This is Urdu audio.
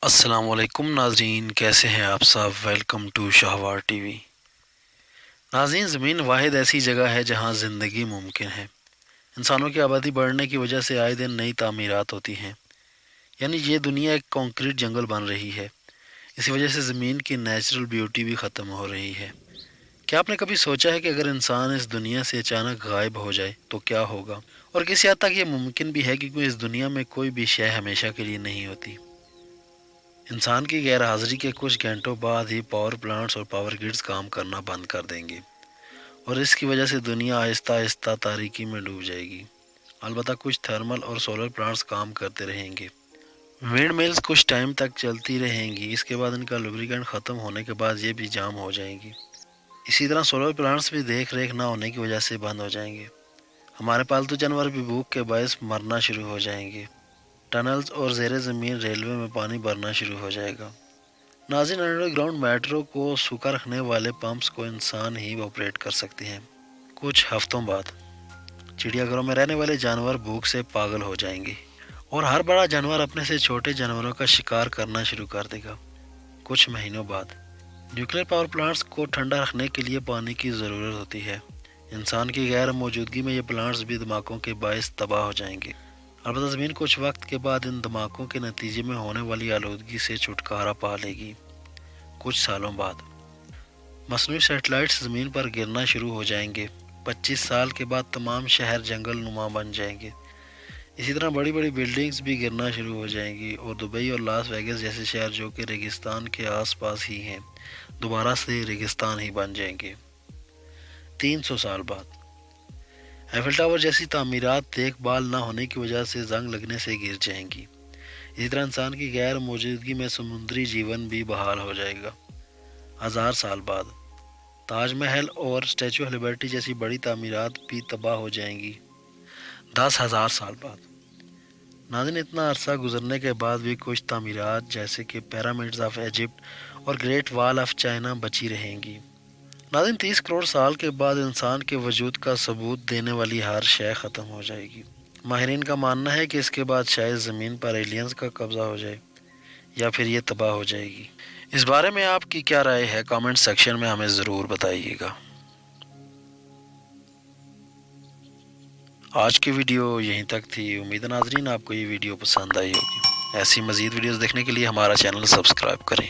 السلام علیکم ناظرین، کیسے ہیں آپ سب؟ Welcome to Shahwar T V. ناظرین، زمین واحد ایسی جگہ ہے جہاں زندگی ممکن ہے۔ انسانوں کی آبادی بڑھنے کی وجہ سے آئے دن نئی تعمیرات ہوتی ہیں، یعنی یہ دنیا ایک کنکریٹ جنگل بن رہی ہے۔ اسی وجہ سے زمین کی نیچرل بیوٹی بھی ختم ہو رہی ہے۔ کیا آپ نے کبھی سوچا ہے کہ اگر انسان اس دنیا سے اچانک غائب ہو جائے تو کیا ہوگا؟ اور کسی حد تک یہ ممکن بھی ہے کیونکہ اس دنیا میں کوئی بھی شے ہمیشہ کے لیے نہیں ہوتی۔ انسان کی غیر حاضری کے کچھ گھنٹوں بعد ہی پاور پلانٹس اور پاور گرڈز کام کرنا بند کر دیں گے، اور اس کی وجہ سے دنیا آہستہ آہستہ تاریکی میں ڈوب جائے گی۔ البتہ کچھ تھرمل اور سولر پلانٹس کام کرتے رہیں گے۔ ونڈ ملز کچھ ٹائم تک چلتی رہیں گی، اس کے بعد ان کا لوبریکنٹ ختم ہونے کے بعد یہ بھی جام ہو جائیں گی۔ اسی طرح سولر پلانٹس بھی دیکھ ریکھ نہ ہونے کی وجہ سے بند ہو جائیں گے۔ ہمارے پالتو جانور بھی بھوک کے باعث مرنا شروع ہو جائیں گے۔ ٹنلز اور زیر زمین ریلوے میں پانی بھرنا شروع ہو جائے گا۔ ناظرین، انڈر گراؤنڈ میٹرو کو سوکھا رکھنے والے پمپس کو انسان ہی آپریٹ کر سکتے ہیں۔ کچھ ہفتوں بعد چڑیا گھروں میں رہنے والے جانور بھوک سے پاگل ہو جائیں گے، اور ہر بڑا جانور اپنے سے چھوٹے جانوروں کا شکار کرنا شروع کر دے گا۔ کچھ مہینوں بعد نیوکلیر پاور پلانٹس کو ٹھنڈا رکھنے کے لیے پانی کی ضرورت ہوتی ہے۔ انسان کی غیر موجودگی میں یہ پلانٹس بھی دھماکوں کے باعث تباہ ہو جائیں گے۔ البتہ زمین کچھ وقت کے بعد ان دھماکوں کے نتیجے میں ہونے والی آلودگی سے چھٹکارا پا لے گی۔ کچھ سالوں بعد مصنوعی سیٹلائٹس زمین پر گرنا شروع ہو جائیں گے۔ 25 سال کے بعد تمام شہر جنگل نما بن جائیں گے۔ اسی طرح بڑی بڑی بلڈنگز بھی گرنا شروع ہو جائیں گی، اور دبئی اور لاس ویگس جیسے شہر جو کہ ریگستان کے آس پاس ہی ہیں، دوبارہ سے ریگستان ہی بن جائیں گے۔ 300 سال بعد ایفل ٹاور جیسی تعمیرات دیکھ بھال نہ ہونے کی وجہ سے زنگ لگنے سے گر جائیں گی۔ اسی طرح انسان کی غیر موجودگی میں سمندری جیون بھی بحال ہو جائے گا۔ 1000 سال بعد تاج محل اور اسٹیچو آف لبرٹی جیسی بڑی تعمیرات بھی تباہ ہو جائیں گی۔ 10,000 سال بعد ناظرین، اتنا عرصہ گزرنے کے بعد بھی کچھ تعمیرات جیسے کہ پیرامڈز آف ایجپٹ اور گریٹ وال آف چائنا بچی رہیں گی۔ ناظرین، 30 کروڑ سال کے بعد انسان کے وجود کا ثبوت دینے والی ہر شے ختم ہو جائے گی۔ ماہرین کا ماننا ہے کہ اس کے بعد شاید زمین پر ایلینز کا قبضہ ہو جائے، یا پھر یہ تباہ ہو جائے گی۔ اس بارے میں آپ کی کیا رائے ہے؟ کامنٹ سیکشن میں ہمیں ضرور بتائیے گا۔ آج کی ویڈیو یہیں تک تھی۔ امید ہے ناظرین آپ کو یہ ویڈیو پسند آئی ہوگی۔ ایسی مزید ویڈیوز دیکھنے کے لیے ہمارا چینل سبسکرائب کریں۔